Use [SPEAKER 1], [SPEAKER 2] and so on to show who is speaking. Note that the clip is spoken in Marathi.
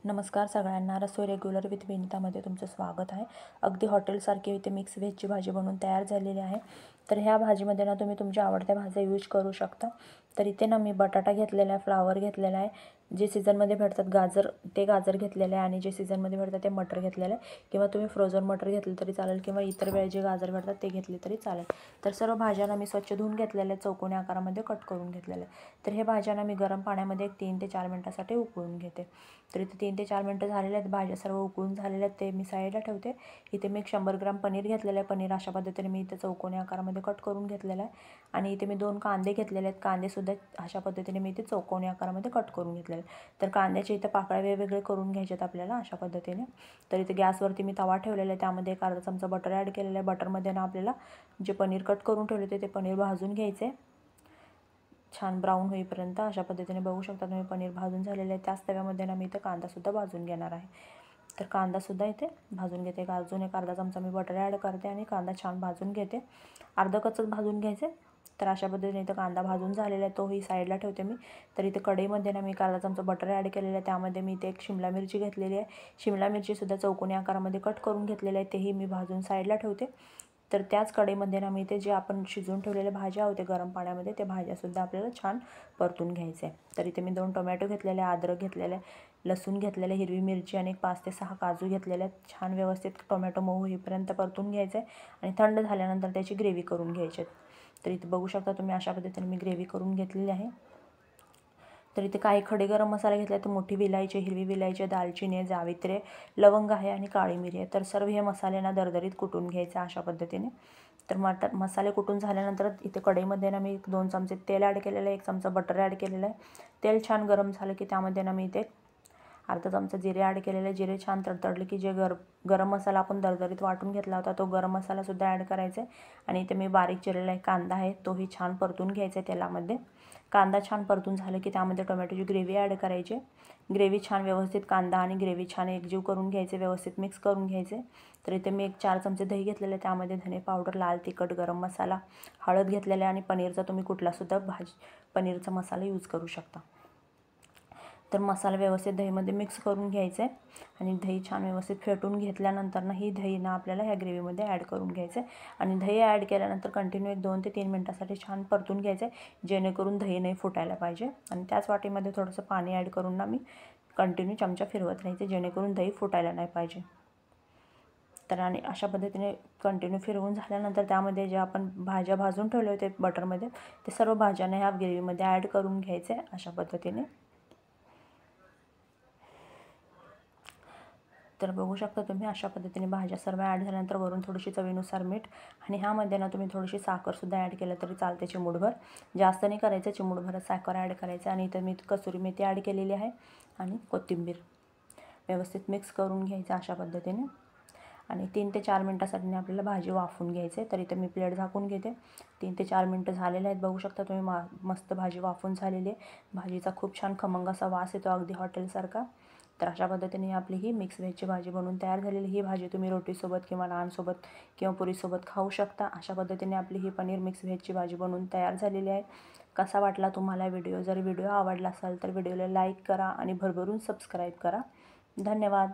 [SPEAKER 1] नमस्कार सगळ्यांना. रसोई रेग्युलर विथ विनितामध्ये तुमचं स्वागत आहे. अगदी हॉटेलसारखी इथे मिक्स व्हेजची भाजी बनवून तयार झालेली आहे. तर ह्या भाजीमध्ये ना तुम्ही तुमच्या आवडत्या भाज्या यूज करू शकता. तर इथे ना मी बटाटा घेतलेला आहे, फ्लावर घेतलेला आहे, जे सीझनमध्ये भेटतात गाजर ते गाजर घेतलेले आहे आणि जे सीझनमध्ये भेटतात ते मटर घेतलेलं आहे. किंवा तुम्ही फ्रोझन मटर घेतलं तरी चालेल किंवा इतर वेळी जे गाजर भेटतात ते घेतले तरी चालेल. तर सर्व भाज्यांना मी स्वच्छ धुवून घेतलेल्या आहेत, चौकोनी आकारामध्ये कट करून घेतलेलं आहे. तर हे भाज्यांना मी गरम पाण्यामध्ये 3 ते 4 मिनिटासाठी उकळून घेते. तर इथे 3 ते 4 मिनिटं झालेले आहेत. भाज्या सर्व उकळून झालेल्या आहेत, ते मी साईडला ठेवते. इथे मी 100 ग्राम पनीर घेतलेलं आहे. पनीर अशा पद्धतीने मी इथे चौकोनी आकारामध्ये कट करून घेतलेलं आहे. आणि इथे मी 2 कांदे घेतलेले आहेत. कांदेसुद्धा अशा पद्धतीने मी इथे चौकोनी आकारामध्ये कट करून घेतलेले आहेत. तर कांद्याचे इथे पाकळ्या वेगवेगळे करून घ्यायचे आहेत आपल्याला अशा पद्धतीने. तर इथे गॅसवरती मी तवा ठेवलेला आहे, त्यामध्ये 1 अर्धा चमचा बटर ॲड केलेलं आहे. बटरमध्ये ना आपल्याला जे पनीर कट करून ठेवले होते ते पनीर भाजून घ्यायचे छान ब्राऊन होईपर्यंत. अशा पद्धतीने बघू शकता तुम्ही पनीर भाजून झालेलं आहे. त्याच तव्यामध्ये ना मी इथं कांदासुद्धा भाजून घेणार आहे. तर कांदासुद्धा इथे भाजून घेते. अजून 1 अर्धा चमचा मी बटर ॲड करते आणि कांदा छान भाजून घेते. अर्धं कच्चंच भाजून घ्यायचे. तर अशा पद्धतीने इथं कांदा भाजून झालेला आहे, तोही साईडला ठेवते मी. तर इथे कढईमध्ये ना मी 1 अर्धा चमचा बटर ॲड केलेलं आहे. त्यामध्ये मी इथे 1 शिमला मिरची घेतलेली आहे. शिमला मिरचीसुद्धा चौकोनी आकारामध्ये कट करून घेतलेले आहे, तेही मी भाजून साईडला ठेवते. तर त्याच कढईमध्ये ना मी ते जे आपण शिजवून ठेवलेल्या भाज्या होते गरम पाण्यामध्ये, ते भाज्यासुद्धा आपल्याला छान परतून घ्यायचे आहे. तर इथे मी 2 टोमॅटो घेतलेले, अद्रक घेतलेले, लसूण घेतलेले, हिरवी मिरची आणि 5 ते 6 काजू घेतलेले आहेत. छान व्यवस्थित टोमॅटो मऊ होईपर्यंत परतून घ्यायचं आहे आणि थंड झाल्यानंतर त्याची ग्रेव्ही करून घ्यायची आहे. तर इथे बघू शकता तुम्ही अशा पद्धतीने मी ग्रेव्ही करून घेतलेली आहे. तर इथे काही खडे गरम मसाले घेतले, तर मोठी विलायची, हिरवी विलायची, दालचिनी आहे, जावित्री, लवंग आहे आणि काळी मिरी आहे. तर सर्व हे मसाले ना दरदरीत कुटून घ्यायचे अशा पद्धतीने. तर मसाले कुटून झाल्यानंतर इथे कढईमध्ये ना मी 2 चमचे तेल ॲड केलेलं आहे, 1 चमचा बटर ॲड केलेलं आहे. तेल छान गरम झालं की त्यामध्ये ना मी इथे अर्धा चमचा जिरे ॲड केलेले. जिरे छान तडतडले की जे गरम मसाला आपण दरदरीत वाटून घेतला होता तो गरम मसालासुद्धा ॲड करायचा आहे. आणि इथे मी बारीक चिरलेला एक कांदा आहे, तोही छान परतून घ्यायचा आहे तेलामध्ये. कांदा छान परतून झालं की त्यामध्ये टोमॅटोची ग्रेव्ही ॲड करायची. ग्रेव्ही छान व्यवस्थित कांदा आणि ग्रेव्ही छान एकजीव करून घ्यायचे, व्यवस्थित मिक्स करून घ्यायचे. तर इथे मी 4 चमचे दही घेतलेले, त्यामध्ये धने पावडर, लाल तिखट, गरम मसाला, हळद घेतलेले आणि पनीरचा तुम्ही कुठलासुद्धा पनीरचा मसाला यूज करू शकता. तर मसाला व्यवस्थित दहीमध्ये मिक्स करून घ्यायचं आहे आणि दही छान व्यवस्थित फेटून घेतल्यानंतर ना ही दही ना आपल्याला ह्या ग्रेव्हीमध्ये ॲड करून घ्यायचं आहे. आणि दही ॲड केल्यानंतर कंटिन्यू 2 ते 3 मिनटासाठी छान परतून घ्यायचं आहे, जेणेकरून दही नाही फुटायला पाहिजे. आणि त्याच वाटीमध्ये थोडंसं पाणी ॲड करून ना मी कंटिन्यू चमचा फिरवत राहायचे, जेणेकरून दही फुटायला नाही पाहिजे. तर आणि अशा पद्धतीने कंटिन्यू फिरवून झाल्यानंतर त्यामध्ये जे आपण भाज्या भाजून ठेवले होते बटरमध्ये, ते सर्व भाज्यांना ह्या ग्रेव्हीमध्ये ॲड करून घ्यायचे अशा पद्धतीने. तर बघू शकता तुम्ही अशा पद्धतीने भाज्या सर्व ॲड झाल्यानंतर वरून थोडीशी चवीनुसार मीठ आणि ह्यामध्ये ना तुम्ही थोडीशी साखरसुद्धा ॲड केलं तरी चालते, चिमूटभर. जास्त नाही करायचं, चिमूटभरच साखर ॲड करायचं. आणि इथं मी कसुरी मेथी ॲड केलेली आहे आणि कोथिंबीर व्यवस्थित मिक्स करून घ्यायचं अशा पद्धतीने. आणि 3 ते 4 मिनटासाठी आपल्याला भाजी वाफवून घ्यायची आहे. तर इथे मी प्लेट झाकून घेते. 3 ते 4 मिनटं झालेले आहेत. बघू शकता तुम्ही मस्त भाजी वाफवून झालेली आहे. भाजीचा खूप छान खमंग असा वास येतो, अगदी हॉटेलसारखा. तर अशा पद्धतीने आपली ही मिक्स व्हेजची भाजी बनवून तयार झालेली. ही भाजी तुम्ही रोटीसोबत किंवा नानसोबत किंवा पुरीसोबत खाऊ शकता. अशा पद्धतीने आपली ही पनीर मिक्स व्हेजची भाजी बनवून तयार झालेली आहे. कसा वाटला तुम्हाला व्हिडिओ? जर व्हिडिओ आवडला असेल तर व्हिडिओला लाईक करा आणि भरभरून सबस्क्राईब करा. धन्यवाद.